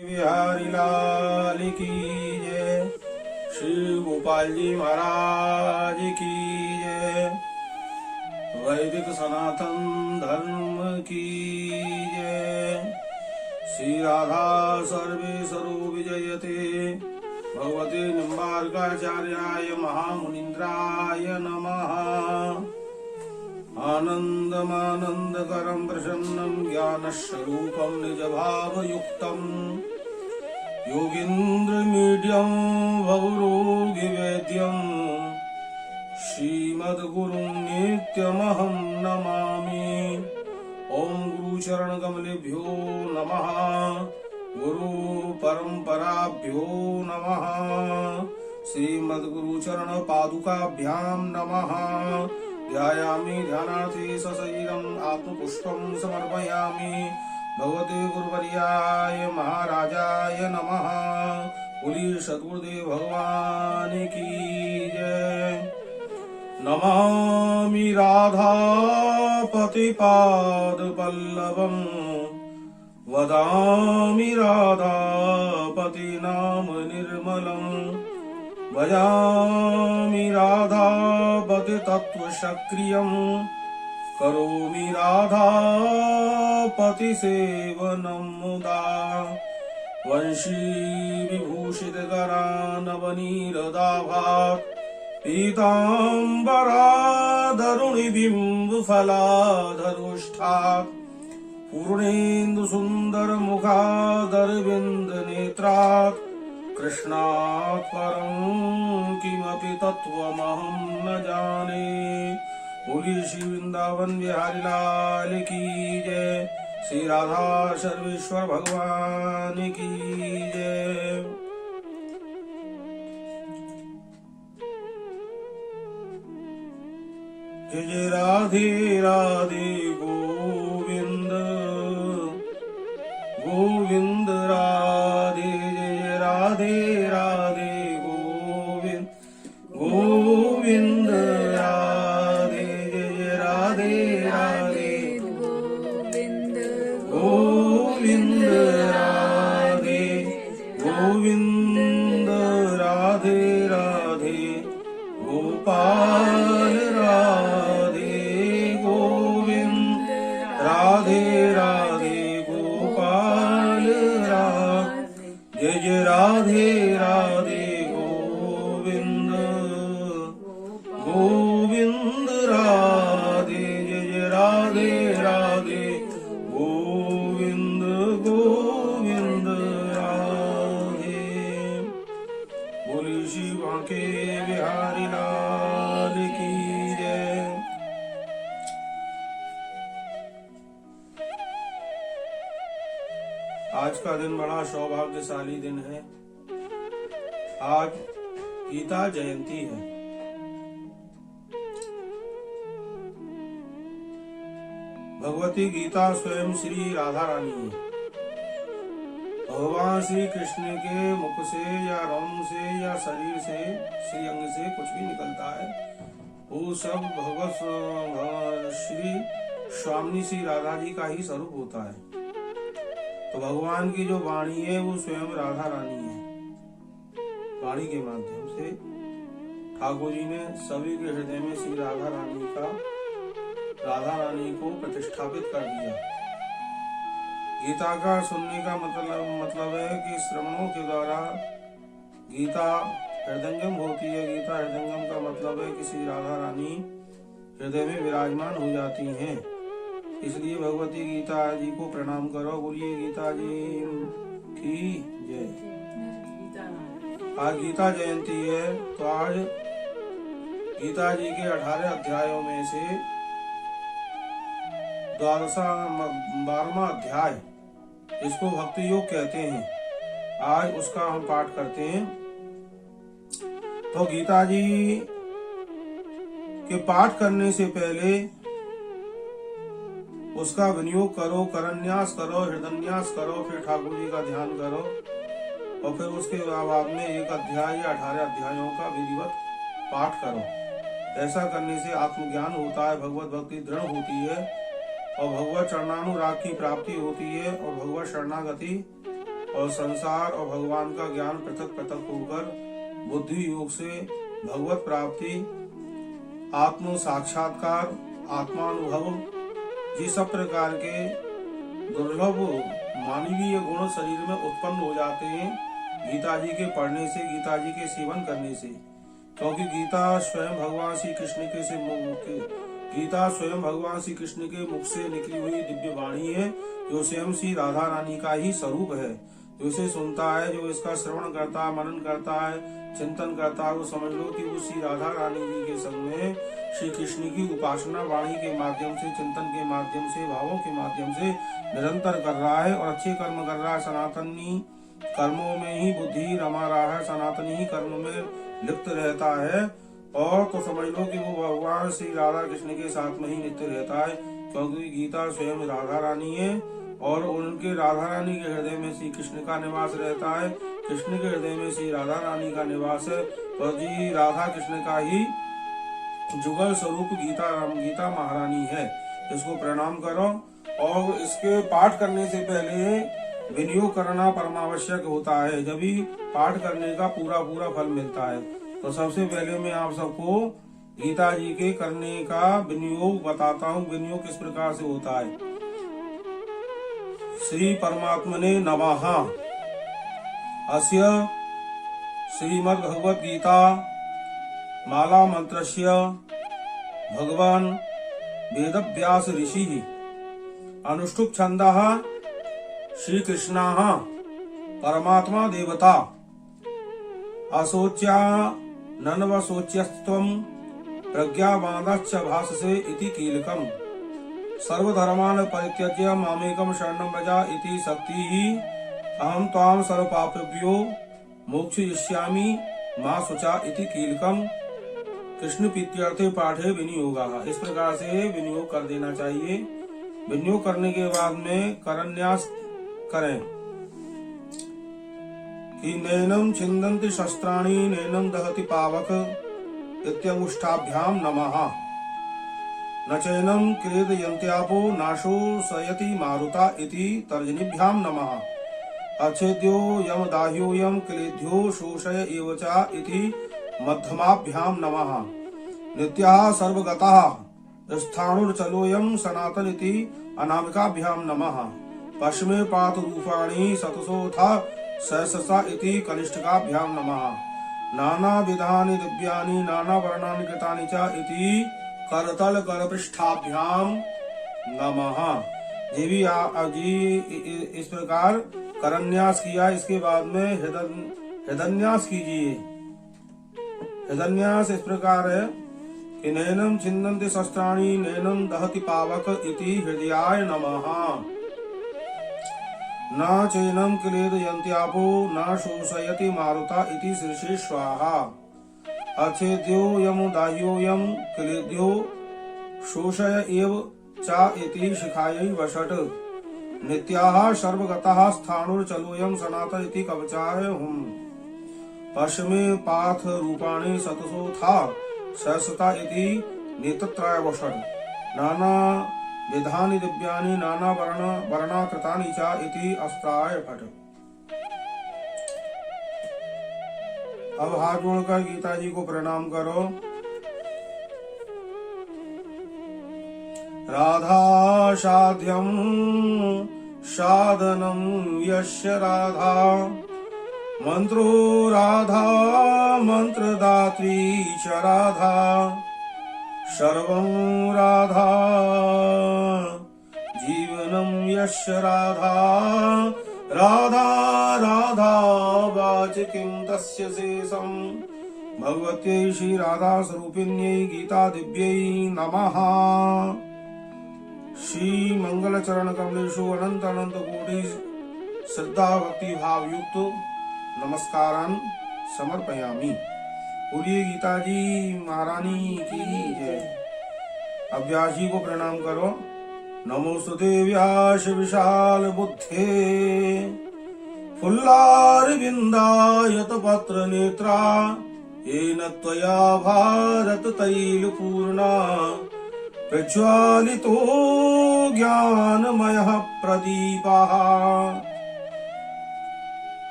बिहारी लाल की जय। श्री गोपाल जी महाराज की जय। वैदिक सनातन धर्म की जय। श्री राधा सर्वेश्वरो विजयते। भगवते निम्बार्काचार्याय महामुनीन्द्राय नमः। आनन्दमानन्दकरं प्रसन्नं ज्ञानस्वरूपं निजभावयुक्तं योगीन्द्रमीड्यं भवरोगिवेद्यं श्रीमद्गुरुं नित्यमहं नमामि। ॐ गुरुचरणकमलेभ्यो नमः। गुरुपरम्पराभ्यो नमः। श्रीमद्गुरुचरणपादुकाभ्यां नमः। ध्यायामि ध्यानार्थे सशरीरम् आत्मपुष्पं समर्पयामि। भगवते गुरुवर्याय महाराजाय नमः। बोलिए सद्गुरुदेव भगवान की जय। नमामि राधापतिपादपल्लवं वदामि राधापति नाम निर्मलं। भजामि राधापति तत्त्वसक्रियं करोमि राधापति सेवनं मुदा। वंशी विभूषितकरानवनीरदाभात् पीताम्बराधरुणिबिम्बफलाधरुष्ठात् पूर्णेन्दुसुन्दरमुखादरविन्दनेत्रात् कृष्णात् परं किमपि तत्त्वमहं न जाने। बोलिए श्री वृंदावन बिहारी लाल की जय। श्री राधा सर्वेश्वर भगवान की जय। जय जय राधे राधे गोविंद गोविंद राधे। जय राधे राधे गोविंद गोविंद राधे। जय राधे राधे गोविंद गोविंद राधे गोविंद राधे राधे गोपाल राधे गोविंद राधे राधे गोपाल राधे। जय जय राधे राधे गोविंद गोविंद राधे। जय जय राधे राधे गोविंद गोविंद राधे। बोली श्री बांके बिहारी लाल की जय। आज का दिन बड़ा सौभाग्यशाली दिन है। आज गीता जयंती है। भगवती गीता स्वयं श्री राधा रानी है। भगवान श्री कृष्ण के मुख से या रोम से या शरीर से श्रीअंग से कुछ भी निकलता है वो सब भगवत श्री स्वामी श्री राधा जी का ही स्वरूप होता है। तो भगवान की जो वाणी है वो स्वयं राधा रानी है। वाणी के माध्यम से ठाकुर जी ने सभी के हृदय में श्री राधा रानी को प्रतिष्ठापित कर दिया। गीता का सुनने का मतलब है कि श्रवणों के द्वारा गीता हृदयंगम होती है। गीता हृदयंगम का मतलब है कि श्री राधा रानी हृदय में विराजमान हो जाती हैं। इसलिए भगवती गीता जी को प्रणाम करो। बोलिए गीता जी की जय। आज गीता जयंती है तो आज गीता जी के 18 अध्यायों में से 12वां अध्याय इसको भक्ति योग कहते हैं। आज उसका हम पाठ करते हैं। तो गीता जी के पाठ करने से पहले उसका विनियोग करो, करन्यास करो, हृदयन्यास करो, फिर ठाकुर जी का ध्यान करो और फिर उसके बाद में एक अध्याय या 18 अध्यायों का विधिवत पाठ करो। ऐसा करने से आत्मज्ञान होता है, भगवत भक्ति दृढ़ होती है और भगवत चरणानुराग की प्राप्ति होती है और भगवत शरणागति और संसार और भगवान का ज्ञान पृथक पृथक होकर बुद्धि योग से भगवत प्राप्ति, आत्म साक्षात्कार, आत्मानुभव, ये सब प्रकार के दुर्लभ मानवीय गुण शरीर में उत्पन्न हो जाते हैं गीता जी के पढ़ने से, गीता जी के सेवन करने से। क्योंकि गीता स्वयं भगवान श्री कृष्ण के मुख से निकली हुई दिव्य वाणी है, जो स्वयं श्री राधा रानी का ही स्वरूप है। जो इसे सुनता है, जो इसका श्रवण करता है, मनन करता है, चिंतन करता है, वो समझ लो कि वो श्री राधा रानी जी के संग में श्री कृष्ण की उपासना वाणी के माध्यम से, चिंतन के माध्यम से, भावों के माध्यम से निरंतर कर रहा है और अच्छे कर्म कर रहा है। सनातनी कर्मों में ही बुद्धि रमा रहा है, सनातनी ही कर्म में लिप्त रहता है। और तो समझ लो कि वो भगवान श्री राधा कृष्ण के साथ में ही नित्य रहता है, क्योंकि गीता स्वयं राधा रानी है और उनके राधा रानी के हृदय में श्री कृष्ण का निवास रहता है, कृष्ण के हृदय में श्री राधा रानी का निवास है। और जी राधा कृष्ण का ही जुगल स्वरूप गीता महारानी है। इसको प्रणाम करो और इसके पाठ करने से पहले विनियोग करना परमावश्यक होता है, जब भी पाठ करने का पूरा फल मिलता है। तो सबसे पहले मैं आप सबको गीता जी के करने का विनियोग बताता हूँ। विनियोग किस प्रकार से होता है। श्री परमात्मने नमः। अस्य श्रीमद् भगवद गीता माला मंत्रस्य भगवान वेदव्यास ऋषि अनुष्टुप छंदः श्री कृष्णः परमात्मा देवता अशोच्या नन्वशोच्यस्त्वं प्रज्ञावादश्च भाससे इति कीलकम् सर्वधर्मान् परित्यज्य मामेकं शरणं व्रज इति शक्तिः अहं त्वां सर्वपापेभ्यो मोक्षयिष्यामि मा शुचा इति कीलकम् कृष्ण प्रीत्यर्थे पाठे विनियोगः। इस प्रकार से विनियोग कर देना चाहिए। विनियोग करने के बाद में करन्यास करें कि नैनम छिन्दन्ति शस्त्राणि नैनम दहति पावक इत्यंगुष्ठाभ्याम नमः। न चैनम क्लेदयन्त्यापो नाशो सयति मारुता इति तर्जनीभ्याम नमः। अच्छेद्यो यम दाह्यो यम क्लेद्यो शोषय एव च इति मध्यमाभ्याम नमः। नित्यः सर्वगतः स्थाणुर्चलोऽयं सनातन इति अनामिकाभ्याम नमः। पश्चिमे पात रूपाणि शतशोऽथ सहस्रशः इति कनिष्ठिकाभ्याम नमः। नाना विधानि दिव्यानि नाना वर्णानि कृतानि च इति करतल करपृष्ठाभ्याम नमः। जी इस प्रकार करन्यास किया। इसके बाद में हृदन्यास कीजिए। हृदन्यास इस प्रकार है कि नैनम छिन्दन्ति शस्त्राणि नैनम दहति पावक इति हृदयाय नमः। न चैनम क्लेदयन्त्यापो न शोषयति मारुता इति शीर्षे स्वाहा। अच्छेद्यो यम दाह्यो यम क्लेद्यो शोषय एव च इति शिखायै वषट्। नित्याः सर्वगतः स्थाणुर्चलोऽयं सनातन इति कवचाय हुम्। पश्चिमे पाथ रूपाणि शतशोऽथ सहस्रशः इति नेत्रत्रय वषट्। नाना विधानि दिव्यानि नाना वर्णाकृतानि च इति अस्त्राय फट्। अब हाथ जोड़कर गीता जी को प्रणाम करो। राधा साध्यं साधनं यस्य राधा मंत्रो राधा मंत्रदात्री च राधा सर्वं राधा जीवनं यस्य राधा राधा राधा वाच किं तस्य शेषम्। भगवत्यै श्री राधा स्वरूपिण्यै गीता दिव्यै नमः। श्री मंगल चरण कमलेशु अनंत अनंत कोटि श्रद्धा भक्ति भाव युक्त नमस्कारान् समर्पयामि। बोलिए गीता जी महारानी की जय। अब व्यास जी को प्रणाम करो। नमोस्तुते व्यास विशाल बुद्धे फुल्लारविन्दायत पत्र नेत्रा येन त्वया भारत तैल पूर्णा प्रज्वालितो ज्ञानमयः प्रदीपः।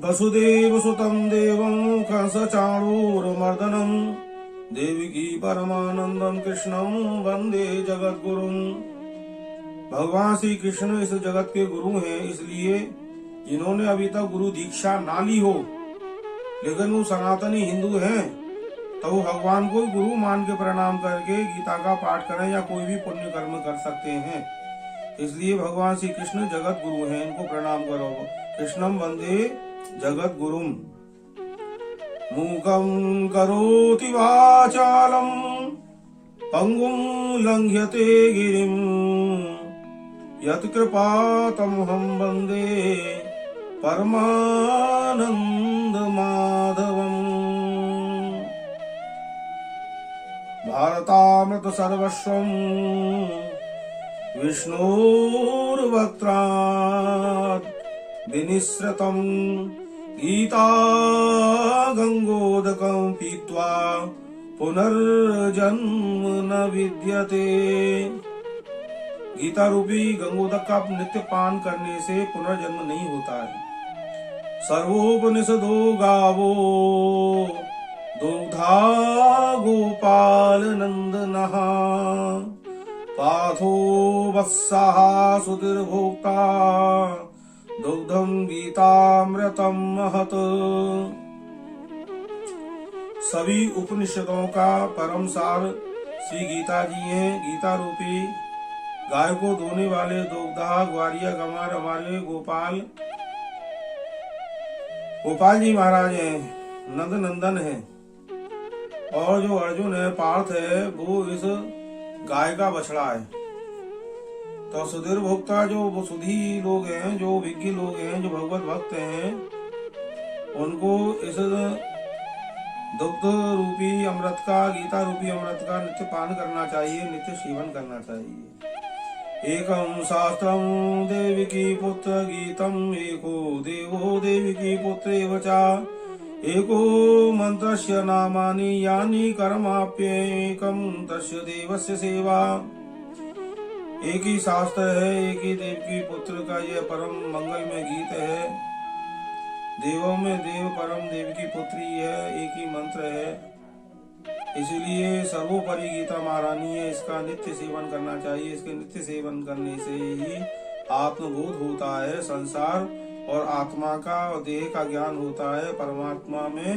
वसुदेव सुतं देवं कंसचाणूरमर्दनं देवकी परमानंदम कृष्णं वंदे जगद्गुरुं। भगवान श्री कृष्ण इस जगत के गुरु हैं, इसलिए जिन्होंने अभी तक गुरु दीक्षा ना ली हो लेकिन वो सनातनी हिंदू हैं, तो वो भगवान को गुरु मान के प्रणाम करके गीता का पाठ करें या कोई भी पुण्य कर्म कर सकते हैं। इसलिए भगवान श्री कृष्ण जगत गुरु हैं, इनको प्रणाम करो। कृष्णम वंदे जगत गुरुम। मूकं करोति वाचालं पंगुं लंघ्यते गिरिं यत्कृपातमहं वन्दे परमानंद माधवम्। भारतामृत सर्वस्वं विष्णोर्वक्त्रात् विनिसृतं गीता गंगोदकं पीत्वा पुनर्जन्म न विद्यते। गीता रूपी गंगोदक का नित्य पान करने से पुनर्जन्म नहीं होता है। सर्वोपनिषदो गावो दुग्धा गोपाल नंदनः पाथो वत्सः सुधीर्भोक्ता दुग्धम गीतामृतम महत। सभी उपनिषदों का परम सार श्री गीता जी हैं। गीता रूपी गाय को धोने वाले दुग्धा ग्वारिया गंवार हमारे गोपाल जी महाराज हैं, नंद नंदन है। और जो अर्जुन है, पार्थ है, वो इस गाय का बछड़ा है। तो सुधीर भोक्ता जो सुधी लोग हैं, जो विज्ञ लोग हैं, जो भगवत भक्त हैं, उनको इस दुग्ध रूपी अमृत का, गीता रूपी अमृत का नित्य पान करना चाहिए, नित्य सेवन करना चाहिए। एकम शास्त्रम देवकी पुत्र गीतम एको देवो देवकी पुत्रेव च एको मंत्रस्य नामानि यानि कर्माप्येकम तस्य देवस्य सेवा। एक ही शास्त्र है, एक ही देव की पुत्र का यह परम मंगलमय गीत है। देवों में देव परम देव की पुत्री है, एक ही मंत्र है। इसलिए सर्वोपरि गीता महारानी है, इसका नित्य सेवन करना चाहिए। इसके नित्य सेवन करने से ही आत्मबोध होता है, संसार और आत्मा का और देह का ज्ञान होता है। परमात्मा में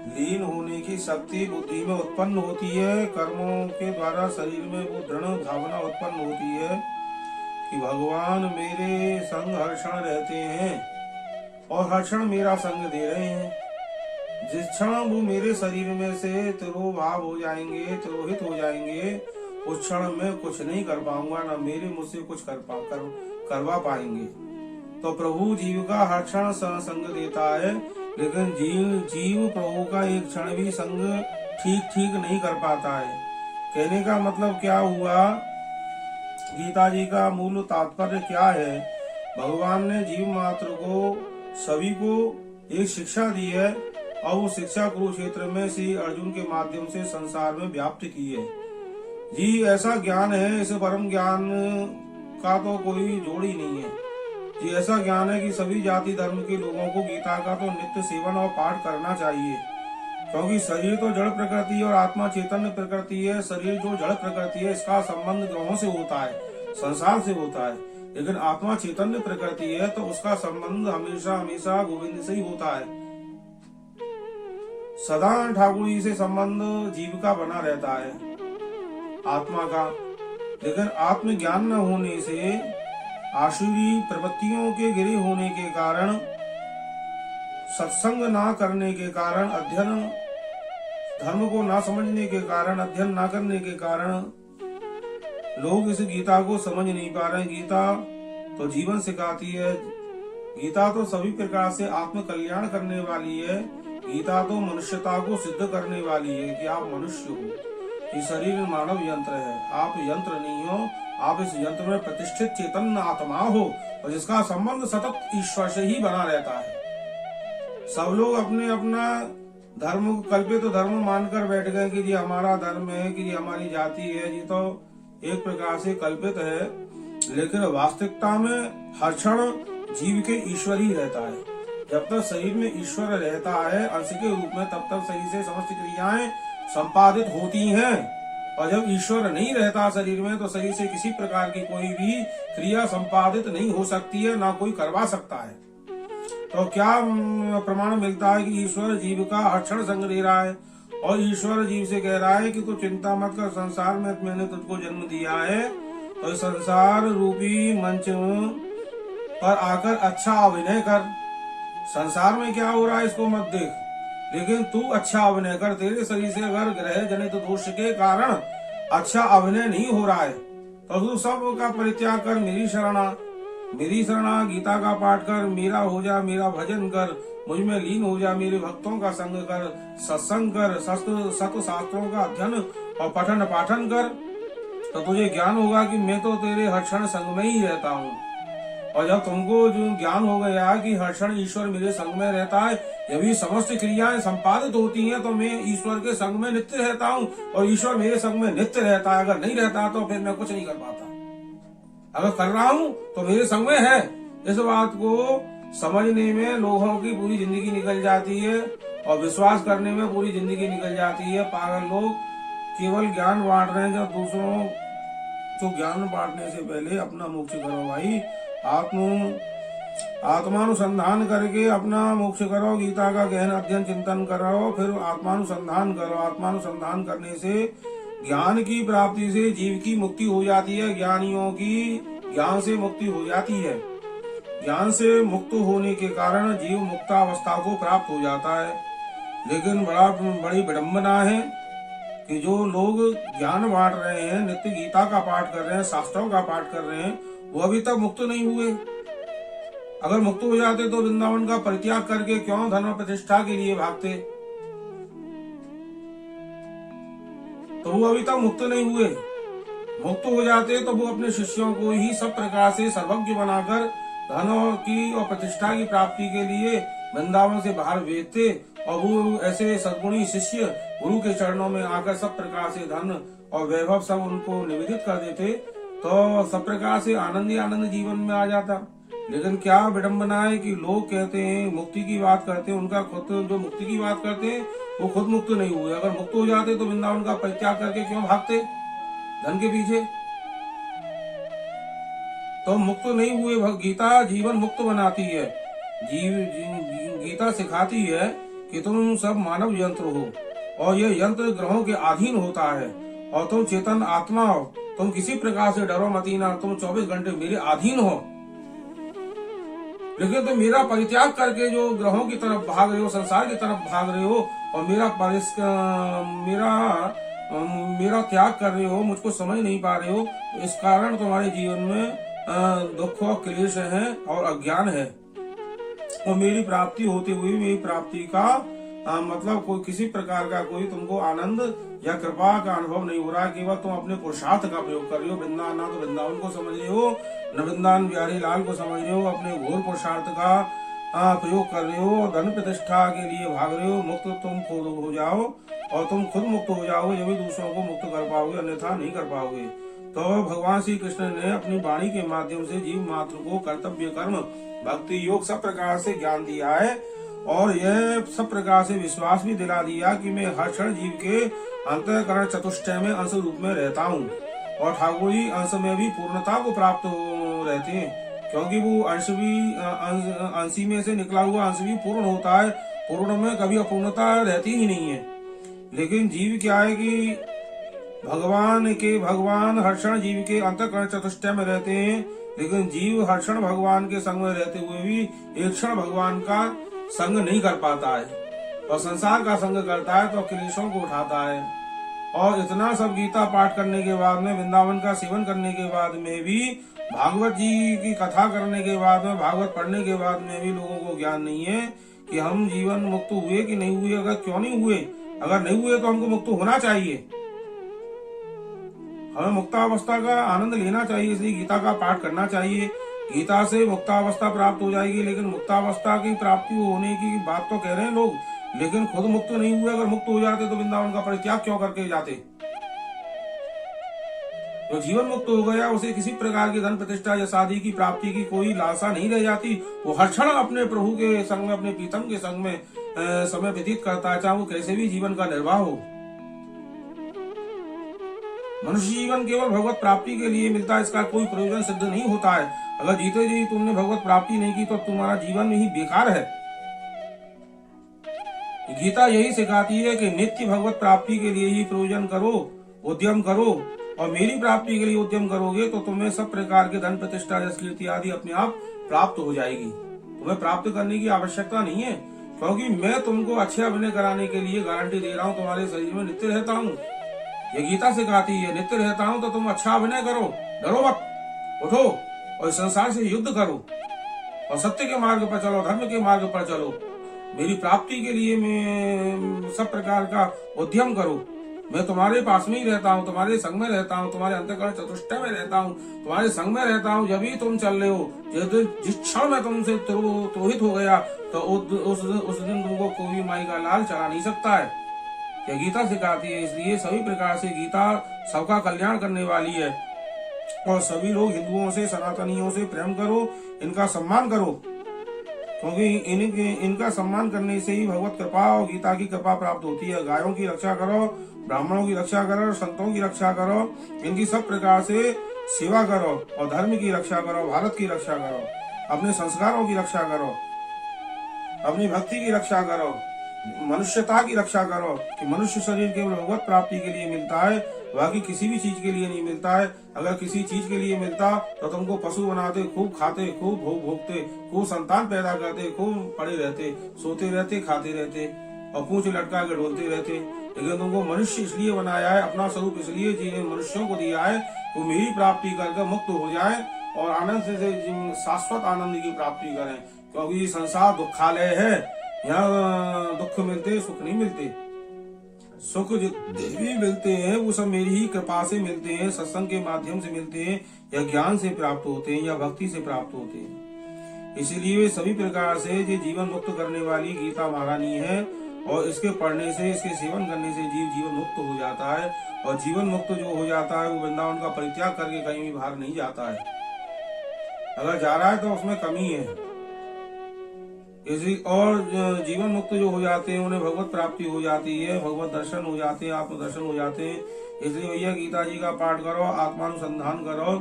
लीन होने की शक्ति बुद्धि में उत्पन्न होती है। कर्मों के द्वारा शरीर में वो दृढ़ भावना उत्पन्न होती है कि भगवान मेरे संग हर क्षण रहते हैं और हर क्षण मेरा संग दे रहे हैं। जिस क्षण वो मेरे शरीर में से तिरोभाव हो जाएंगे, तिरोहित हो जाएंगे, उस क्षण में कुछ नहीं कर पाऊंगा, ना मेरे मुझसे कुछ करवा पाएंगे। तो प्रभु जीव का हर क्षण संग देता है, लेकिन जीव प्रभु का एक क्षण भी संग ठीक नहीं कर पाता है। कहने का मतलब क्या हुआ, गीता जी का मूल तात्पर्य क्या है? भगवान ने जीव मात्र को, सभी को एक शिक्षा दी है और वो शिक्षा कुरुक्षेत्र में श्री अर्जुन के माध्यम से संसार में व्याप्त की है। जी ऐसा ज्ञान है, इस परम ज्ञान का तो कोई जोड़ ही नहीं है। जी ऐसा ज्ञान है कि सभी जाति धर्म के लोगों को गीता का तो नित्य सेवन और पाठ करना चाहिए, क्योंकि शरीर तो जड़ प्रकृति और आत्मा चैतन्य प्रकृति है। शरीर जो जड़ प्रकृति है, इसका संबंध ग्रहों से होता है, संसार से होता है, लेकिन आत्मा चैतन्य प्रकृति है तो उसका संबंध हमेशा गोविंद से ही होता है। सदा ठाकुर जी से संबंध जीव का बना रहता है, आत्मा का। लेकिन आत्मज्ञान न होने से, आसुरी प्रवृत्तियों के गिरे होने के कारण, सत्संग ना करने के कारण, अध्ययन धर्म को ना समझने के कारण, अध्ययन ना करने के कारण लोग इस गीता को समझ नहीं पा रहे। गीता तो जीवन सिखाती है, गीता तो सभी प्रकार से आत्म कल्याण करने वाली है। गीता तो मनुष्यता को सिद्ध करने वाली है कि आप मनुष्य हो। ये शरीर मानव यंत्र है, आप यंत्र नहीं हो। आप इस यंत्र में प्रतिष्ठित चैतन्य आत्मा हो और जिसका संबंध सतत ईश्वर से ही बना रहता है। सब लोग अपने अपना धर्म को कल्पित धर्म मानकर बैठ गए कि ये हमारा धर्म है, कि ये हमारी जाति है। ये तो एक प्रकार से कल्पित है, लेकिन वास्तविकता में हर क्षण जीव के ईश्वर ही रहता है। जब तक शरीर में ईश्वर रहता है अंश के रूप में, तब तक शरीर से समस्त क्रियाएं संपादित होती हैं। और जब ईश्वर नहीं रहता शरीर में, तो शरीर से किसी प्रकार की कोई भी क्रिया संपादित नहीं हो सकती है, ना कोई करवा सकता है। तो क्या प्रमाण मिलता है कि ईश्वर जीव का हर क्षण संग ले रहा है, और ईश्वर जीव से कह रहा है कि तू चिंता मत कर, संसार में मैंने तुझको जन्म दिया है, तो संसार रूपी मंच पर आकर अच्छा अभिनय कर। संसार में क्या हो रहा है इसको मत देख, लेकिन तू अच्छा अभिनय कर। तेरे शरीर से अगर ग्रह जनित दोष के कारण अच्छा अभिनय नहीं हो रहा है, तो तू सब का परित्याग कर, मेरी शरणा गीता का पाठ कर, मेरा हो जा, मेरा भजन कर, मुझ में लीन हो जा, मेरे भक्तों का संग कर, सत्संग कर, सत्य शास्त्रों का अध्ययन और पठन पाठन कर, तो तुझे ज्ञान होगा कि मैं तो तेरे हर क्षण संग में ही रहता हूँ। और जब तुमको जो ज्ञान हो गया कि हर क्षण ईश्वर मेरे संग में रहता है, जब ये समस्त क्रियाएं संपादित होती हैं, तो मैं ईश्वर के संग में नित्य रहता हूँ, और ईश्वर मेरे संग में नित्य रहता है। अगर नहीं रहता तो फिर मैं कुछ नहीं कर पाता। अगर कर रहा हूँ तो मेरे संग में है। इस बात को समझने में लोगों की पूरी जिंदगी निकल जाती है, और विश्वास करने में पूरी जिंदगी निकल जाती है। पागल लोग केवल ज्ञान बांट रहे हैं, जब दूसरों को ज्ञान बांटने से पहले अपना मोक्ष करो भाई। आत्मानुसंधान करके अपना मोक्ष करो, गीता का गहन अध्ययन चिंतन करो, फिर आत्मानुसंधान करो। आत्मानुसंधान करने से ज्ञान की प्राप्ति से जीव की मुक्ति हो जाती है, ज्ञानियों की ज्ञान से मुक्ति हो जाती है। ज्ञान से मुक्त होने के कारण जीव मुक्तावस्था को प्राप्त हो जाता है। लेकिन बड़ी विडंबना है कि जो लोग ज्ञान बांट रहे हैं, नित्य गीता का पाठ कर रहे हैं, शास्त्रों का पाठ कर रहे हैं, वो अभी तक मुक्त नहीं हुए। अगर मुक्त हो जाते तो वृंदावन का परित्याग करके क्यों धर्म प्रतिष्ठा के लिए भागते? तो वो अभी तक मुक्त नहीं हुए। मुक्त हो जाते तो वो अपने शिष्यों को ही सब प्रकार से सर्वज्ञ बनाकर धन की और प्रतिष्ठा की प्राप्ति के लिए वृंदावन से बाहर भेजते, और वो ऐसे सद्गुणी शिष्य गुरु के चरणों में आकर सब प्रकार से धन और वैभव सब उनको निवेदित कर देते, तो सब प्रकार से आनंद ही आनंद जीवन में आ जाता। लेकिन क्या विडंबना है कि लोग कहते हैं, मुक्ति की बात करते हैं, उनका खुद जो मुक्ति की बात करते हैं वो खुद मुक्त नहीं हुए। अगर मुक्त हो जाते तो वृंदावन का परित्याग करके क्यों भागते धन के पीछे? तो मुक्त नहीं हुए। गीता जीवन मुक्त बनाती है। गीता सिखाती है कि तुम सब मानव यंत्र हो, और यह यंत्र ग्रहों के अधीन होता है, और तुम चेतन आत्मा हो। तुम किसी प्रकार से डरो मती ना, तुम 24 घंटे मेरे अधीन हो। लेकिन तुम मेरा परित्याग करके जो ग्रहों की तरफ भाग रहे हो, संसार की तरफ भाग रहे हो, और मेरा त्याग कर रहे हो, मुझको समझ नहीं पा रहे हो। इस कारण तुम्हारे जीवन में दुख और क्लेश है और अज्ञान है। और मेरी प्राप्ति होते हुए मेरी प्राप्ति का मतलब कोई किसी प्रकार का कोई तुमको आनंद या कृपा का अनुभव नहीं हो रहा। केवल तुम अपने पुरुषार्थ का प्रयोग कर रहे हो। वृंदावन ना तो वृंदावन को समझ रहे हो, न वृंदावन बिहारी लाल को समझ रहे हो। अपने घोर पुरुषार्थ का प्रयोग कर रहे हो, धन प्रतिष्ठा के लिए भाग रहे हो। मुक्त तुम खुद हो जाओ, और तुम खुद मुक्त हो जाओगे, जब भी दूसरों को मुक्त कर पाओगे, अन्यथा नहीं कर पाओगे। तो भगवान श्री कृष्ण ने अपनी वाणी के माध्यम से जीव मात्र को कर्तव्य कर्म भक्ति योग सब प्रकार से ज्ञान दिया है, और यह सब प्रकार से विश्वास भी दिला दिया कि मैं हर क्षण जीव के अंतःकरण चतुष्टय में अंश रूप में रहता हूँ। और ठाकुर जी अंश में भी पूर्णता को प्राप्त रहते हैं, क्योंकि वो अंशी में से निकला हुआ अंश भी पूर्ण होता है। पूर्ण में कभी अपूर्णता रहती ही नहीं है। लेकिन जीव क्या है कि भगवान हर क्षण जीव के अंतःकरण चतुष्टय में रहते हैं, लेकिन जीव हर क्षण भगवान के संग में रहते हुए भी एक क्षण भगवान का संग नहीं कर पाता है, और संसार का संग करता है तो क्लेशों को उठाता है। और इतना सब गीता पाठ करने के बाद में, वृंदावन का सेवन करने के बाद में भी, भागवत जी की कथा करने के बाद में, भागवत पढ़ने के बाद में भी लोगों को ज्ञान नहीं है कि हम जीवन मुक्त हुए कि नहीं हुए। अगर क्यों नहीं हुए, अगर नहीं हुए तो हमको मुक्त होना चाहिए, हमें मुक्तावस्था का आनंद लेना चाहिए, इसलिए गीता का पाठ करना चाहिए। गीता से मुक्तावस्था प्राप्त हो जाएगी। लेकिन मुक्तावस्था की प्राप्ति होने की बात तो कह रहे हैं लोग, लेकिन खुद मुक्त नहीं हुए। अगर मुक्त हो जाते तो वृंदावन का परित्याग क्यों करके जाते? जो जीवन मुक्त हो गया उसे किसी प्रकार की धन प्रतिष्ठा या शादी की प्राप्ति की कोई लालसा नहीं रह जाती। वो हर क्षण अपने प्रभु के संग में, अपने प्रीतम के संग में समय व्यतीत करता है, चाहे वो कैसे भी जीवन का निर्वाह हो। मनुष्य जीवन केवल भगवत प्राप्ति के लिए मिलता है, इसका कोई प्रयोजन सिद्ध नहीं होता है। अगर जीते जी तुमने भगवत प्राप्ति नहीं की तो तुम्हारा जीवन ही बेकार है। गीता यही सिखाती है कि नित्य भगवत प्राप्ति के लिए ही प्रयोजन करो, उद्यम करो, और मेरी प्राप्ति के लिए उद्यम करोगे तो तुम्हें सब प्रकार के धन प्रतिष्ठा यश कीर्ति आदि अपने आप प्राप्त हो जाएगी। तुम्हें प्राप्त करने की आवश्यकता नहीं है, क्योंकि मैं तुमको अच्छे अभिनय कराने के लिए गारंटी दे रहा हूँ, तुम्हारे शरीर में नित्य रहता हूँ। ये गीता सिखाती है, नित्य रहता हूँ तो तुम अच्छा अभिनय करो, डरो मत, उठो और संसार से युद्ध करो और सत्य के मार्ग पर चलो, धर्म के मार्ग पर चलो। मेरी प्राप्ति के लिए मैं सब प्रकार का उद्यम करो। मैं तुम्हारे पास में ही रहता हूँ, तुम्हारे संग में रहता हूँ, तुम्हारे अंतःकरण चतुष्टय में रहता हूँ, तुम्हारे संग में रहता हूँ। जब भी तुम चल रहे हो, जिस क्षण में तुमसे तुरोहित हो गया तो उस दिन तुमको कोई माई का लाल चला नहीं सकता है। यह गीता सिखाती है। इसलिए सभी प्रकार से गीता सबका कल्याण करने वाली है और सभी लोग हिंदुओं से, सनातनियों से प्रेम करो, इनका सम्मान करो, क्योंकि इनका सम्मान करने से ही भगवत कृपा और गीता की कृपा प्राप्त होती है। गायों की रक्षा करो, ब्राह्मणों की रक्षा करो, संतों की रक्षा करो, इनकी सब प्रकार से सेवा करो और धर्म की रक्षा करो, भारत की रक्षा करो, अपने संस्कारों की रक्षा करो, अपनी भक्ति की रक्षा करो, मनुष्यता की रक्षा करो कि मनुष्य शरीर केवल भगवत प्राप्ति के लिए मिलता है, बाकी किसी भी चीज के लिए नहीं मिलता है। अगर किसी चीज के लिए मिलता तो तुमको पशु बनाते, खूब खाते, खूब भोग भोगते, खूब संतान पैदा करते, खूब पड़े रहते, सोते रहते, खाते रहते और पूंछ लटका के डोलते रहते। लेकिन तुमको मनुष्य इसलिए बनाया है, अपना स्वरूप इसलिए जिन्हें मनुष्यों को दिया है वो मेरी प्राप्ति करके मुक्त हो जाए और आनंद से शाश्वत आनंद की प्राप्ति करें, क्योंकि संसार दुखालय है। यहाँ दुख मिलते, सुख नहीं मिलते। सुख जितने भी मिलते हैं वो सब मेरी ही कृपा से मिलते हैं, सत्संग के माध्यम से मिलते हैं, या ज्ञान से प्राप्त होते हैं, या भक्ति से प्राप्त होते हैं। इसीलिए सभी प्रकार से ये जीवन मुक्त करने वाली गीता महारानी है और इसके पढ़ने से, इसके सेवन करने से जीवन मुक्त हो जाता है। और जीवन मुक्त जो हो जाता है वो वृंदावन का परित्याग करके कहीं भी बाहर नहीं जाता है। अगर जा रहा है तो उसमें कमी है। और जीवन मुक्त जो हो जाते हैं उन्हें भगवत प्राप्ति हो जाती है, भगवत दर्शन हो जाते हैं, आत्मदर्शन हो जाते हैं। इसलिए भैया गीता जी का पाठ करो, आत्मानुसंधान करो,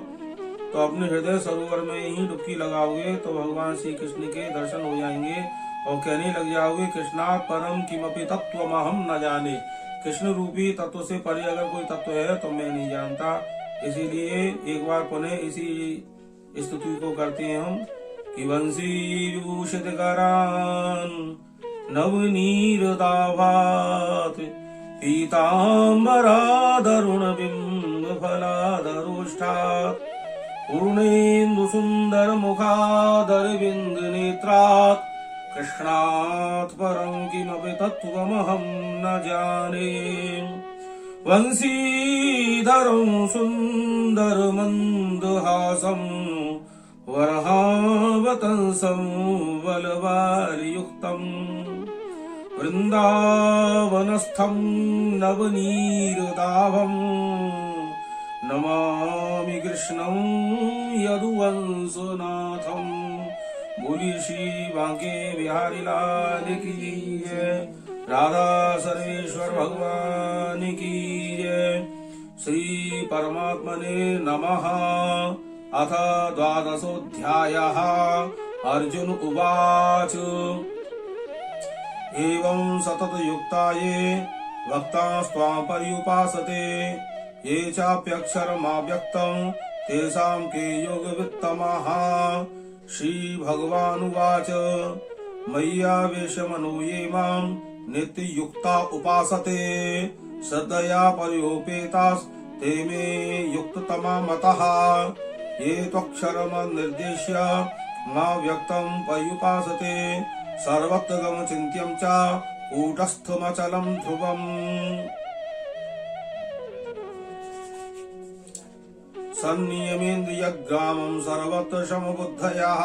तो अपने हृदय सरोवर में ही डुबकी लगाओगे तो भगवान श्री कृष्ण के दर्शन हो जाएंगे और कहने लग जाओगे कृष्णात् परम किमपि तत्त्वमहं न जाने। कृष्ण रूपी तत्व से परे अगर कोई तत्व है तो मैं नहीं जानता। इसीलिए एक बार पुनः इसी स्तुति को करते हैं हम कि वंशीयूषित करान नवनीरदाभात पीताम्बरादरुण बिंब फलादरुष्ठात् पूर्णेन्दु सुंदर मुखादरविंद नेत्रात् कृष्णात् परं किमपि तत्त्वमहं न जाने। वंशीधरं सुंदर मंदहासं वरहावतंसं बलवारियुक्तं वृंदावनस्थं नवनीरदाभं नमामि कृष्णं यदुवंशनाथं। बोली श्री बांके बिहारी लाल की जय, राधा सर्वेश्वर भगवान की जय। श्री परमात्मने नमः। अथ द्वादशोऽध्यायः। अर्जुन उवाच एवं सततयुक्ता ये भक्तास्त्वां पर्युपासते ये चाप्यक्षरमव्यक्तं तेषां के योगवित्तमः। श्रीभगवानुवाच मय्यावेशमनो ये मां नित्ययुक्ता उपासते श्रद्धया पर्योपेतास्ते मे युक्ततमा मतः। ये त्वक्षरमनिर्देश्य माव्यक्तं पर्युपासते सर्वत्रगम चिन्त्यं च कूटस्थमचलं ध्रुवम्। सन्नियमेन्द्रियग्रामं सर्वत्र समबुद्धयः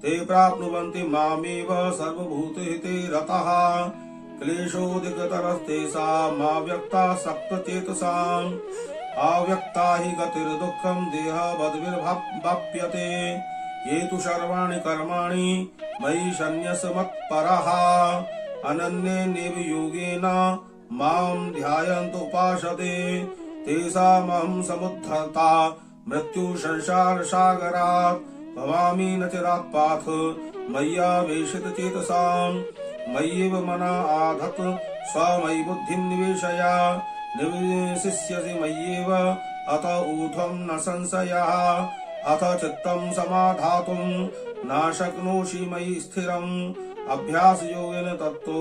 ते प्राप्नुवन्ति मामेव सर्वभूतहिते रतः। क्लेशोऽधिकतरस्तेषां माव्यक्तासक्तचेतसाम् अव्यक्ता हि गतिर्दुःखं देहवद्भिर्वाप्यते ये तु सर्वाणि कर्माणि मयि सन्न्यसमत्परः अनन्येनैव योगेन मां ध्यायन्तु उपासते तेषामहं समुद्धर्ता मृत्यु संसार सागरात् भवामि न चिरात् पाथ मय्यावेशित चेतसां मय्येव मना आधत् स्वमयि बुद्धिं निवेशय निवेशिष्यसि मय्येव अत ऊर्ध्वं न संशयः अथ चित्तं समाधातुं न शक्नोषि मयि स्थिरम् अभ्यास योगेन तत्तो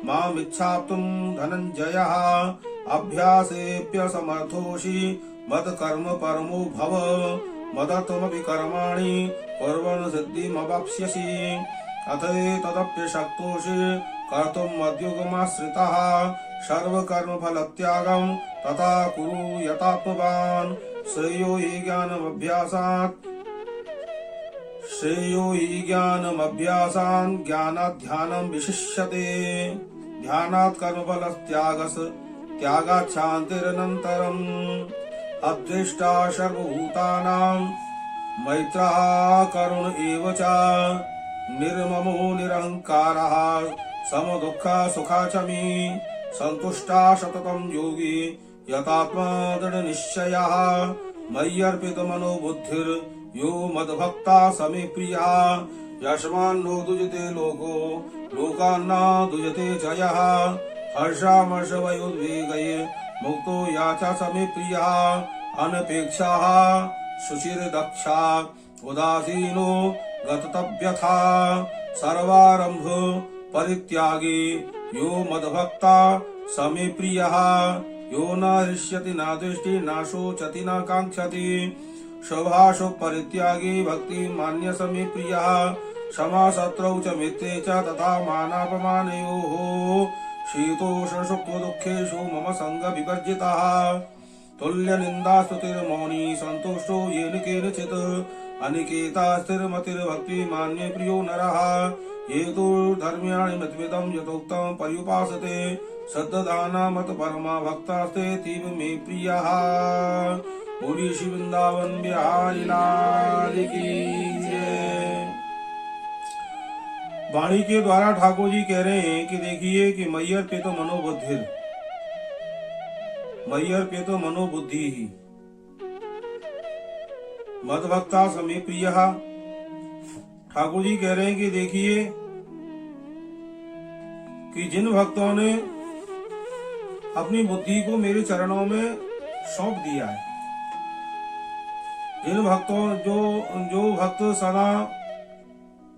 मामिच्छाप्तुं धनञ्जयः अभ्यासेऽप्यसमर्थोषि मत्कर्म परमो भव मदत्वमपि कर्माणि कुर्वन् सिद्धिमवाप्स्यसि अथैतदप्यशक्तोषि कर्तुं मद्योगमाश्रितः सर्वकर्मफलत्यागं तथा कुरु यथात्मवान् श्रेयो हि ज्ञानमभ्यासान् ज्ञानात् ध्यानं विशिष्यते ध्यानात् कर्मफलत्यागात् शान्तिरनन्तरम् अद्वेष्टा सर्वभूतानां मैत्रः करुण एव च निर्ममो निरहङ्कारः समदुःखसुखक्षमी सन्तुष्टा सततं योगी यतात्मा दृढनिश्चयः मय्यर्पितमनोबुद्धिर्यो मद्भक्ता समे प्रियः यस्मान्नो दुजते लोको लोकान्न दुजते च यः हर्षामर्षभयोद्वेगैर्मुक्तो याचा समे प्रियः अनपेक्षः शुचिर्दक्षा उदासीनो गतव्यथा सर्वारंभ परित्यागी यो मद्भक्ता समे प्रियः यो न हृष्यति न द्वेष्टि न शोचति न काङ्क्षति स्वभाषो परित्यागी भक्ति मान्य समे प्रियः क्षमा शत्रौ च मित्रे च तथा मानापमानयोः शीतोष्णसुखो दुःखेषु मम संग विवर्जितः तुल्य निंदा स्तुतिर्मौनी संतुष्टो येन केनचित् अनिकेता स्थिरमतिर्भक्ति मान्ये प्रियो नरः ये तु धर्म्याणि मद्विदं यथोक्तं पर्युपासते श्रद्धाना मत परमा भक्तास्ते तीव मे प्रियः बोली श्री वृंदावन बिहारी लाल की जय। वाणी के द्वारा ठाकुर जी कह रहे हैं कि देखिए कि मय्यर पे तो मनोबुद्धि ही मद्भक्ता समे प्रिय। ठाकुर जी कह रहे हैं कि देखिए कि जिन भक्तों ने अपनी बुद्धि को मेरे चरणों में सौंप दिया है, जिन भक्तों जो भक्त सदा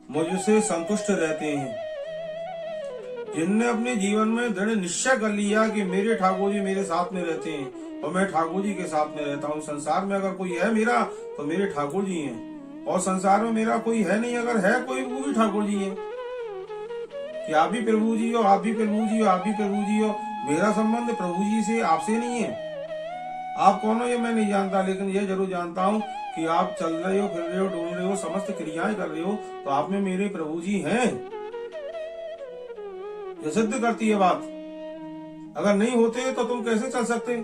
मुझसे संतुष्ट रहते हैं, जिनने अपने जीवन में दृढ़ निश्चय कर लिया कि मेरे ठाकुर जी मेरे साथ में रहते हैं और मैं ठाकुर जी के साथ में रहता हूँ। संसार में अगर कोई है मेरा तो मेरे ठाकुर जी हैं, और संसार में मेरा कोई है नहीं, अगर है कोई वो भी ठाकुर जी है। कि आप भी प्रभु जी हो, आप भी प्रभु जी हो, आप भी प्रभु जी हो। मेरा संबंध प्रभु जी से आपसे नहीं है। आप कौन हो ये मैं नहीं जानता, लेकिन ये जरूर जानता हूँ कि आप चल रहे हो, फिर रहे हो, ढूंढ रहे हो, समस्त क्रियाएं कर रहे हो, तो आप में मेरे प्रभु जी हैं। ये सिद्ध करती है बात। अगर नहीं होते तो तुम कैसे चल सकते?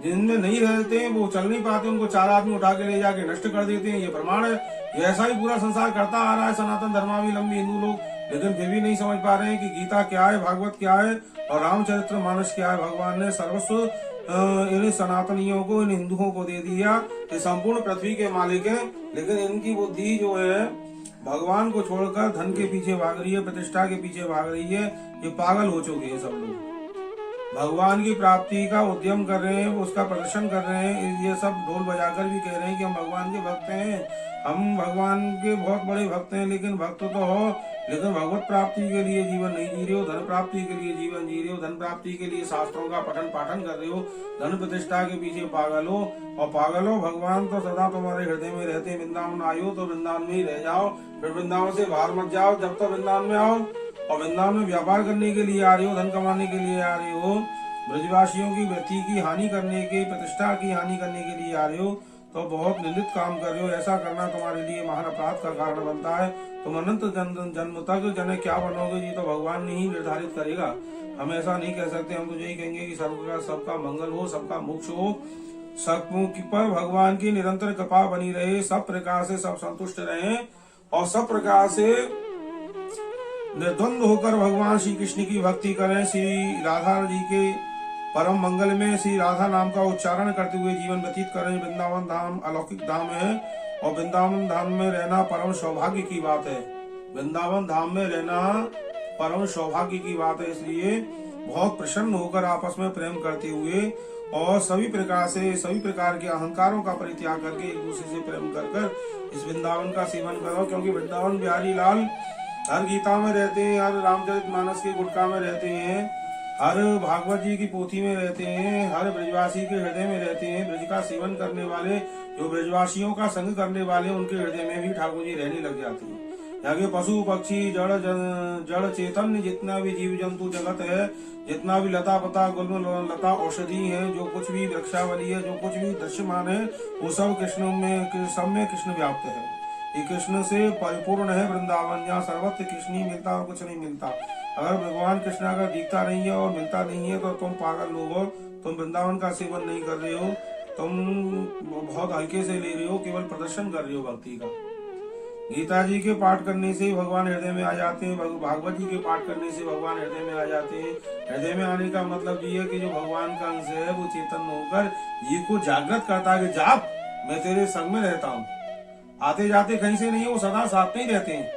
जिनमें नहीं रहते हैं वो चल नहीं पाते, उनको चार आदमी उठा के ले जाके नष्ट कर देते हैं। ये प्रमाण है। ये ऐसा ही पूरा संसार करता आ रहा है सनातन धर्मावलंबी हिंदू लोग, लेकिन फिर भी नहीं समझ पा रहे हैं कि गीता क्या है, भागवत क्या है और रामचरित्र मानस क्या है। भगवान ने सर्वस्व इन सनातनियों को, इन हिंदुओं को दे दिया। ये संपूर्ण पृथ्वी के मालिक हैं, लेकिन इनकी बुद्धि जो है भगवान को छोड़कर धन के पीछे भाग रही है, प्रतिष्ठा के पीछे भाग रही है। ये पागल हो चुके हैं सब लोग। भगवान की प्राप्ति का उद्यम कर रहे हैं, उसका प्रदर्शन कर रहे हैं। ये सब ढोल बजाकर भी कह रहे हैं कि हम भगवान के भक्त हैं, हम भगवान के बहुत बड़े भक्त हैं। लेकिन भक्त तो हो, लेकिन भगवत प्राप्ति के लिए जीवन नहीं जी रहे हो, धन प्राप्ति के लिए जीवन जी रहे हो, धन प्राप्ति के लिए शास्त्रों का पठन पाठन कर रहे हो, धन प्रतिष्ठा के पीछे पागल हो। और पागल हो, भगवान तो सदा तुम्हारे हृदय में रहते। वृंदावन आयो तो वृंदावन में ही रह जाओ, फिर वृंदावन से बाहर मत जाओ जब तक वृंदावन में आओ। और वृंदावन में व्यापार करने के लिए आ रहे हो, धन कमाने के लिए आ रहे हो, ब्रजवासियों की वृत्ति की हानि करने के, प्रतिष्ठा की हानि करने के लिए आ रहे हो, तो तो बहुत निंदित काम कर रहे हो। ऐसा करना तुम्हारे लिए महान अपराध का कारण बनता है। तुम अनंत जन्म तक जने क्या बनोगे जी तो भगवान ने ही निर्धारित करेगा। हम ऐसा नहीं कह सकते। हम तो यही कहेंगे कि सबका मंगल हो, सबका मोक्ष हो, सब पर भगवान की निरंतर कृपा बनी रहे, सब प्रकार से सब संतुष्ट रहे और सब प्रकार से निर्द्वंद होकर भगवान श्री कृष्ण की भक्ति करें। श्री राधा जी के परम मंगल में श्री राधा नाम का उच्चारण करते हुए जीवन व्यतीत करें। वृंदावन धाम अलौकिक धाम है और वृंदावन धाम में रहना परम सौभाग्य की बात है। वृंदावन धाम में रहना परम सौभाग्य की बात है। इसलिए बहुत प्रसन्न होकर आपस में प्रेम करते हुए और सभी प्रकार के अहंकारों का परित्याग करके एक दूसरे से प्रेम कर इस वृंदावन का सेवन करो। क्योंकि वृंदावन बिहारी लाल हर गीता में रहते हैं, हर रामचरितमानस के गुटका में रहते हैं, हर भागवत जी की पोथी में रहते हैं, हर ब्रजवासी के हृदय में रहते हैं। ब्रज का सेवन करने वाले, जो ब्रजवासियों का संग करने वाले, उनके हृदय में भी ठाकुर जी रहने लग जाते हैं। यहाँ के पशु पक्षी जड़ चेतन जितना भी जीव जंतु जगत है, जितना भी लता पता गुल्म लता औषधि है, जो कुछ भी वृक्षावली है, जो कुछ भी दृश्यमान है, वो सब में कृष्ण व्याप्त है। ये कृष्ण से परिपूर्ण है वृंदावन। यहाँ सर्वत्र कृष्ण ही मिलता और कुछ नहीं मिलता। अगर भगवान कृष्ण अगर दिखता नहीं है और मिलता नहीं है तो तुम पागल लोग हो। तुम वृंदावन का सेवन नहीं कर रहे हो, तुम बहुत हल्के से ले रहे हो, केवल प्रदर्शन कर रहे हो भक्ति का। गीता जी के पाठ करने से भगवान हृदय में आ जाते हैं, भागवत जी के पाठ करने से भगवान हृदय में आ जाते हैं। हृदय में आने का मतलब ये है कि जो भगवान का अंश है वो चेतन होकर जीव को जागृत करता है कि जाप, मैं तेरे संग में रहता हूँ। आते जाते कहीं से नहीं है, वो सदा साथ में ही रहते हैं।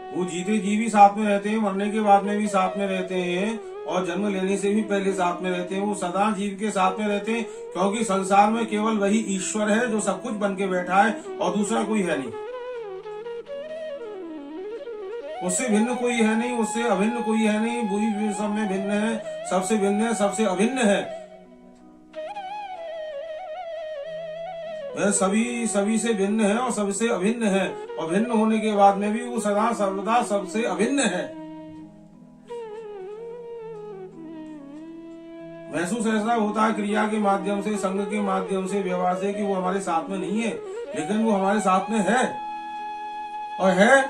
वो जीते जी भी साथ में रहते हैं, मरने के बाद में भी साथ में रहते हैं और जन्म लेने से भी पहले साथ में रहते हैं। वो सदा जीव के साथ में रहते हैं, क्योंकि संसार में केवल वही ईश्वर है जो सब कुछ बन के बैठा है और दूसरा कोई है नहीं। उससे भिन्न कोई है नहीं, उससे अभिन्न कोई है नहीं। वही सब में भिन्न है, सबसे भिन्न है, सबसे अभिन्न है। वह सभी से भिन्न है और सबसे अभिन्न है, और भिन्न होने के बाद में भी वो सदा सर्वदा सबसे अभिन्न है। महसूस ऐसा होता है क्रिया के माध्यम से, संग के माध्यम से, व्यवहार से कि वो हमारे साथ में नहीं है, लेकिन वो हमारे साथ में है और है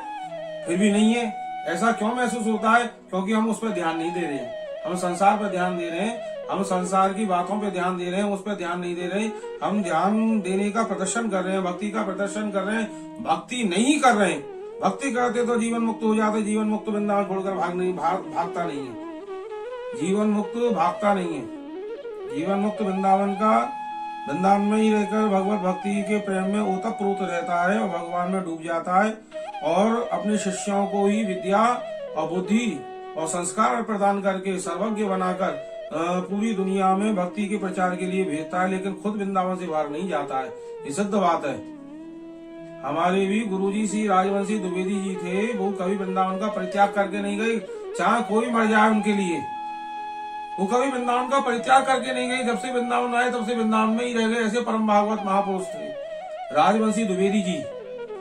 फिर भी नहीं है। ऐसा क्यों महसूस होता है? क्योंकि हम उस पर ध्यान नहीं दे रहे हैं। हम संसार पर ध्यान दे रहे हैं, हम संसार की बातों पे ध्यान दे रहे हैं, उस पर ध्यान नहीं दे रहे। हम ध्यान देने का प्रदर्शन कर रहे हैं, भक्ति का प्रदर्शन कर रहे हैं, भक्ति नहीं कर रहे हैं। भक्ति करते तो जीवन मुक्त हो जाते। जीवन मुक्त वृंदावन छोड़कर भागता नहीं है। जीवन मुक्त भागता नहीं है। जीवन मुक्त वृंदावन में ही रहकर भगवत भक्ति के प्रेम में ओतप्रोत रहता है और भगवान में डूब जाता है और अपने शिष्यों को ही विद्या और बुद्धि और संस्कार प्रदान करके सर्वज्ञ बनाकर पूरी दुनिया में भक्ति के प्रचार के लिए भेजता है, लेकिन खुद वृंदावन से बाहर नहीं जाता है। ये सिद्ध बात है। हमारे भी गुरुजी श्री राजवंशी द्विवेदी जी थे, वो कभी वृंदावन का परित्याग करके नहीं गए, चाहे कोई मर जाए उनके लिए। वो कभी वृंदावन का परित्याग करके नहीं गए। जब से वृंदावन आए तब से वृंदावन में ही रह गए। ऐसे परम भागवत महापुरुष थे राजवंशी द्विवेदी जी,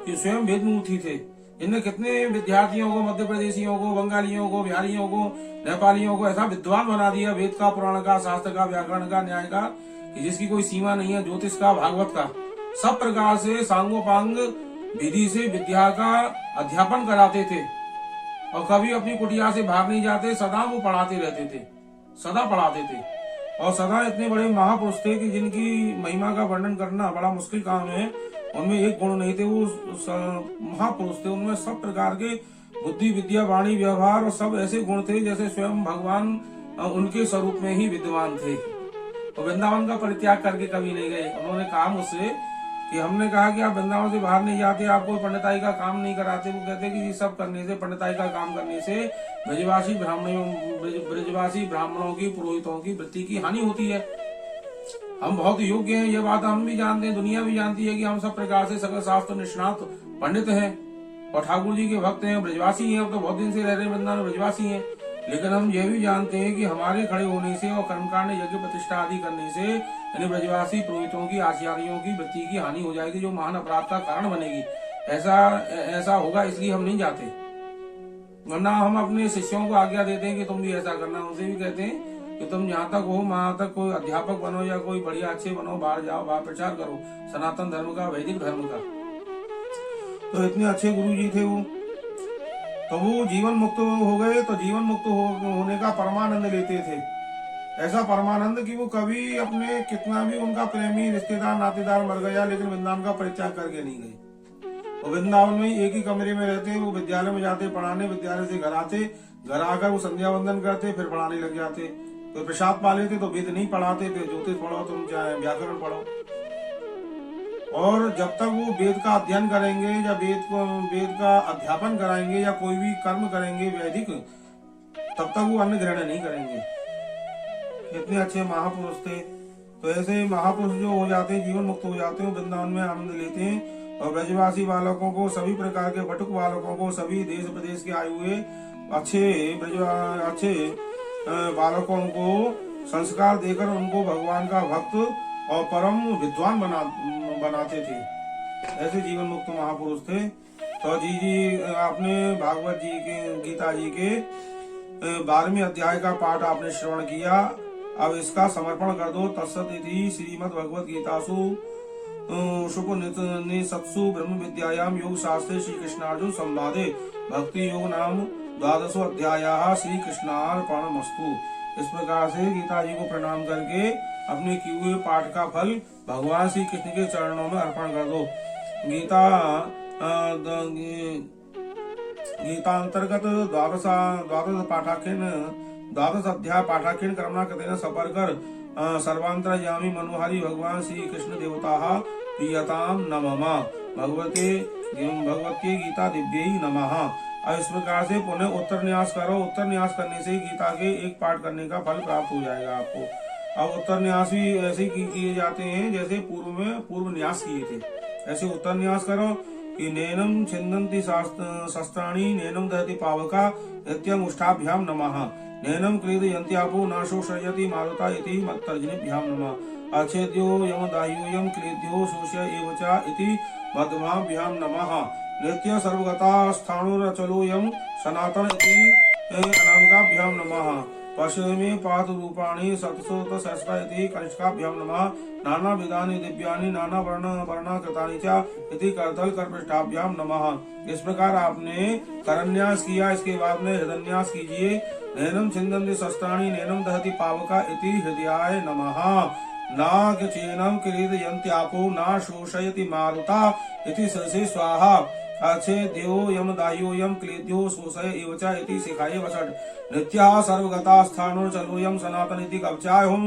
जो स्वयं वेद मूर्ति थे। इनने कितने विद्यार्थियों को, मध्य प्रदेशियों को, बंगालियों को, बिहारियों को, नेपालियों को ऐसा विद्वान बना दिया, वेद का, पुराण का, शास्त्र का, व्याकरण का, न्याय का, कि जिसकी कोई सीमा नहीं है। ज्योतिष का, भागवत का, सब प्रकार से सांगोपांग विधि से विद्या का अध्यापन कराते थे और कभी अपनी कुटिया से बाहर नहीं जाते। सदा वो पढ़ाते रहते थे, सदा पढ़ाते थे और सदा इतने बड़े महापुरुष थे कि जिनकी महिमा का वर्णन करना बड़ा मुश्किल काम है। उनमें एक गुण नहीं थे, वो महापुरुष थे। उनमें सब प्रकार के बुद्धि, विद्या, वाणी, व्यवहार और सब ऐसे गुण थे जैसे स्वयं भगवान उनके स्वरूप में ही विद्यमान थे। तो वृंदावन का परित्याग करके कभी नहीं गए। उन्होंने कहा मुझसे कि हमने कहा कि आप वृंदावन से बाहर नहीं जाते, आप कोई पंडिताई का काम नहीं कराते। वो कहते कि ये सब करने से, पंडिताई का काम करने से ब्रजवासी ब्राह्मणों की, पुरोहितों की वृत्ति की हानि होती है। हम बहुत योग्य हैं, ये बात हम भी जानते हैं, दुनिया भी जानती है कि हम सब प्रकार से सकल शास्त्र निष्णात पंडित हैं और ठाकुर जी के भक्त हैं, ब्रजवासी हैं। अब तो बहुत दिन से रह रहे वृंदावन ब्रजवासी हैं, लेकिन हम यह भी जानते हैं कि हमारे खड़े होने से और कर्मकांड, यज्ञ प्रतिष्ठा आदि करने से यानी ब्रजवासी पुरोहितों की, आचार्यों की वृत्ति की हानि हो जाएगी, जो महान अपराध का कारण बनेगी। ऐसा होगा, इसलिए हम नहीं जाते। वरना हम अपने शिष्यों को आज्ञा देते हैं कि तुम भी ऐसा करना। उनसे भी कहते हैं कि तुम यहाँ तक हो, वहां तक कोई अध्यापक बनो या कोई बढ़िया अच्छे बनो, बाहर जाओ, बाहर प्रचार करो सनातन धर्म का, वैदिक धर्म का। तो इतने अच्छे गुरु जी थे वो। तो वो जीवन मुक्त हो गए, तो जीवन मुक्त होने का परमानंद लेते थे। ऐसा परमानंद कि वो कभी अपने कितना भी उनका प्रेमी रिश्तेदार नातेदार मर गया, लेकिन वृंदावन का परित्याग करके नहीं गए। वो वृंदावन में एक ही कमरे में रहते, वो विद्यालय में जाते पढ़ाने, विद्यालय से घर आते, घर आकर वो संध्या वंदन करते, फिर पढ़ाने लग जाते। तो प्रसाद पा लेते तो वेद नहीं पढ़ाते थे, ज्योतिष पढ़ो, तुम चाहे व्याकरण पढ़ो। और जब तक वो वेद का अध्ययन करेंगे या वेद का अध्यापन कराएंगे या कोई भी कर्म करेंगे वैदिक, तब तक वो अन्न ग्रहण नहीं करेंगे। इतने अच्छे महापुरुष थे। तो ऐसे महापुरुष जो हो जाते हैं, जीवन मुक्त हो जाते हैं, वृंदावन में आनंद लेते हैं। और ब्रजवासी बालकों को, सभी प्रकार के भटुक बालकों को, सभी देश प्रदेश के आए हुए अच्छे बालकों को संस्कार देकर उनको भगवान का भक्त और परम विद्वान बनाते थे। ऐसे जीवन मुक्त महापुरुष थे। तो जी आपने भागवत जी के, गीता जी के 12वें अध्याय का पाठ आपने श्रवण किया। अब इसका समर्पण कर दो। तत्सत इति श्रीमद् भगवत गीतासु उपनिषत्सु ब्रह्म विद्यायाम योग शास्त्रे श्री कृष्णार्जुन संवादे भक्ति योग नाम 12वां अध्याय श्री कृष्णार्पणमस्तु। इस प्रकार से गीता जी को प्रणाम करके अपने किए हुए पाठ का फल भगवान श्री कृष्ण के चरणों में अर्पण कर दो। गीता अंतर्गत द्वादश अध्याय पाठाखिन कर्मणा कृतेन सपर्कर सर्वांतरयामी मनोहारी भगवान श्री कृष्ण देवता प्रियताम नमः भगवते गीता दिव्यै नमः। अब इस प्रकार से पुनः उत्तर न्यास करो। उत्तर न्यास करने से गीता के एक पाठ करने का फल प्राप्त हो जाएगा आपको। अब उत्तर न्यास भी ऐसे किए जाते हैं जैसे पूर्व न्यास किए थे। ऐसे उत्तर न्यास करो कि नैनम छिन्दन्ति शस्त्राणि नैनम दहति पावका इत्यमुष्टाभ्याम नमः नैनम क्लेदयन्त्यापो नाशो शयति मारुता इति मत्तर्जनीभ्याम नमः अच्छेद्यो यमदाह्यो यम क्लेद्यो शोष्य एव च इति मध्यमाभ्याम नमः नित्य सर्वगता स्थाणुरचलो यम सनातन इति अनामिकाभ्याम नमः पश्चिमे पाद रूपाणि सतसोत सहस्रा इति कनिष्काभ्याम नमः नाना विधानि दिव्यानि नाना वर्ण कृतानि च इति करतल कर्पृष्ठाभ्याम नमः। इस प्रकार आपने करन्यास किया। इसके बाद में हृदयन्यास कीजिए। नैनम छिन्दन्ति शस्त्राणि नैनम दहति पावका इति हृदयाय नमः नाग चेनम क्लेदयन्त्यापो न शोषयति मारुता इति सरसे स्वाहा अच्छेद्यो यमदाह्यो यम क्लेद्यो शोषय एव च इति शिखाय वषट् नित्यः सर्वगता स्थाणुर्चलो यम सनातन इति कवचाय हुम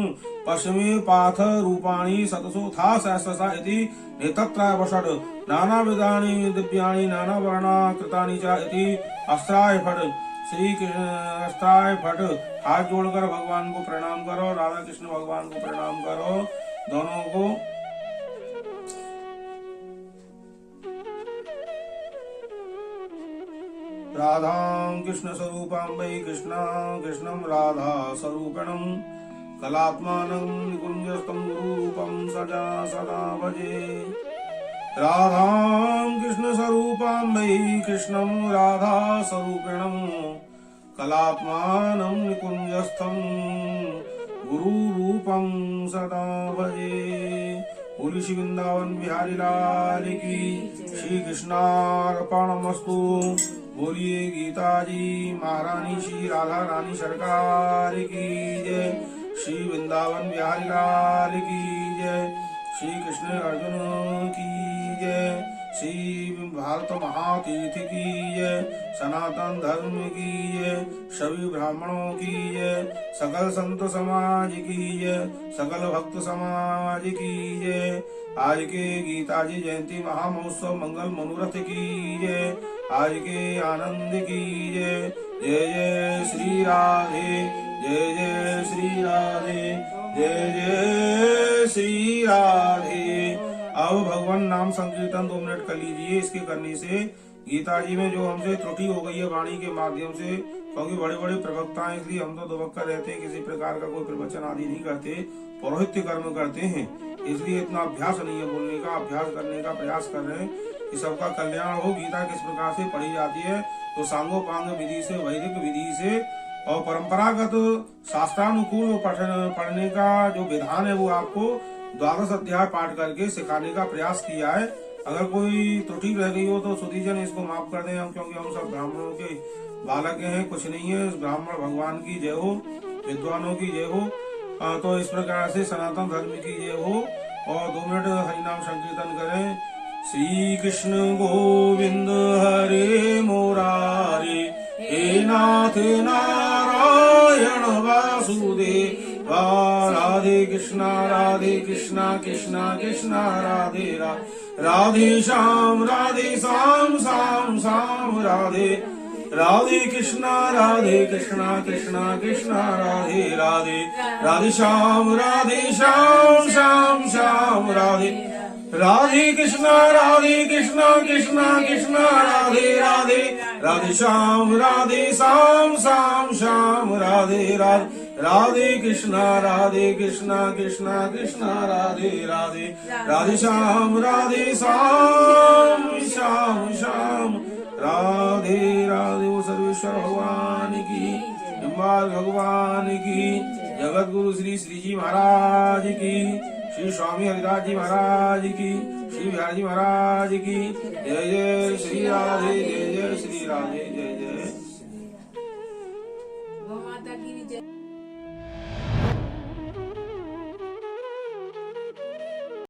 पश्चिमे पाथ रूपाणि सतसो था सहस्रसा इति नेतत्राय वषट् नाना विधानि दिव्यानि नाना वर्णा कृतानि च इति अस्त्राय फट् श्री अस्त्राय फट्। हाथ जोड़कर भगवान को प्रणाम करो। राधा कृष्ण भगवान को प्रणाम करो। दोनों को राधां कृष्ण स्वरूपां वै कृष्णं राधा स्वरूपिणं कलात्मानं निकुञ्जस्तं गुरुरूपं सदा भजे। राधां कृष्ण स्वरूपां वै कृष्णं राधा स्वरूपिणं कलात्मानं निकुञ्जस्थं गुरुरूपं सदा भजे। बोली श्री वृंदावन बिहारी लाल की। श्री कृष्णार्पणमस्तु। बोलिए गीता जी महारानी श्री राधा रानी सरकार की जय। श्री वृंदावन बिहारी लाल की जय। श्री कृष्ण अर्जुन की जय। श्री भारत महातीर्थ की जय। सनातन धर्म की जय। सभी ब्राह्मणों की जय। सकल संत समाज की जय। सकल भक्त समाज की जय। आज के गीता जी जयंती महामहोत्सव मंगल मनोरथ की जय। आज के आनंद की जय। जय जय श्री राधे। जय जय श्री राधे। जय जय श्री राधे। अब भगवान नाम संकीर्तन 2 मिनट कर लीजिए। इसके करने से गीता जी में जो हमसे त्रुटि हो गई है वाणी के माध्यम से, क्योंकि बड़े बड़े प्रवक्ता हैं, इसलिए हम तो दुबक्का रहते हैं, किसी प्रकार का कोई प्रवचन आदि नहीं करते, पौरोहित्य कर्म करते हैं, इसलिए इतना अभ्यास नहीं है बोलने का। अभ्यास करने का प्रयास कर रहे हैं कि सबका कल्याण हो। गीता किस प्रकार से पढ़ी जाती है तो सांगोपांग विधि से, वैदिक विधि से और परंपरागत शास्त्रानुकूल पढ़ने का जो विधान है वो आपको 12 अध्याय पाठ करके सिखाने का प्रयास किया है। अगर कोई त्रुटि रह गई हो तो सुधीजन इसको माफ कर दें हम, क्योंकि हम सब ब्राह्मणों के बालक हैं, कुछ नहीं है। ब्राह्मण भगवान की जय हो, विद्वानों की जय हो। तो इस प्रकार से सनातन धर्म की जय हो। और 2 मिनट हरिनाम संकीर्तन करें। श्री कृष्ण गोविंद हरे मुरारी, हे नाथ नारायण वासुदेव, राधे कृष्णा कृष्णा कृष्णा राधे राधे श्याम श्याम श्याम राधे राधे कृष्णा कृष्णा कृष्णा राधे राधे श्याम श्याम श्याम राधे राधे कृष्णा कृष्णा कृष्णा राधे राधे श्याम श्याम श्याम राधे राधे कृष्णा कृष्णा कृष्णा राधे राधे श्याम श्याम श्याम राधे वो सर्वेश्वर भगवान की, हिम्मत भगवान की, जगत गुरु श्री जी महाराज की, श्री स्वामी हरिदास जी महाराज की, श्री बिहार जी महाराज की। जय जय श्री राधे, जय जय श्री राधे, जय जय। गौ माता की जय।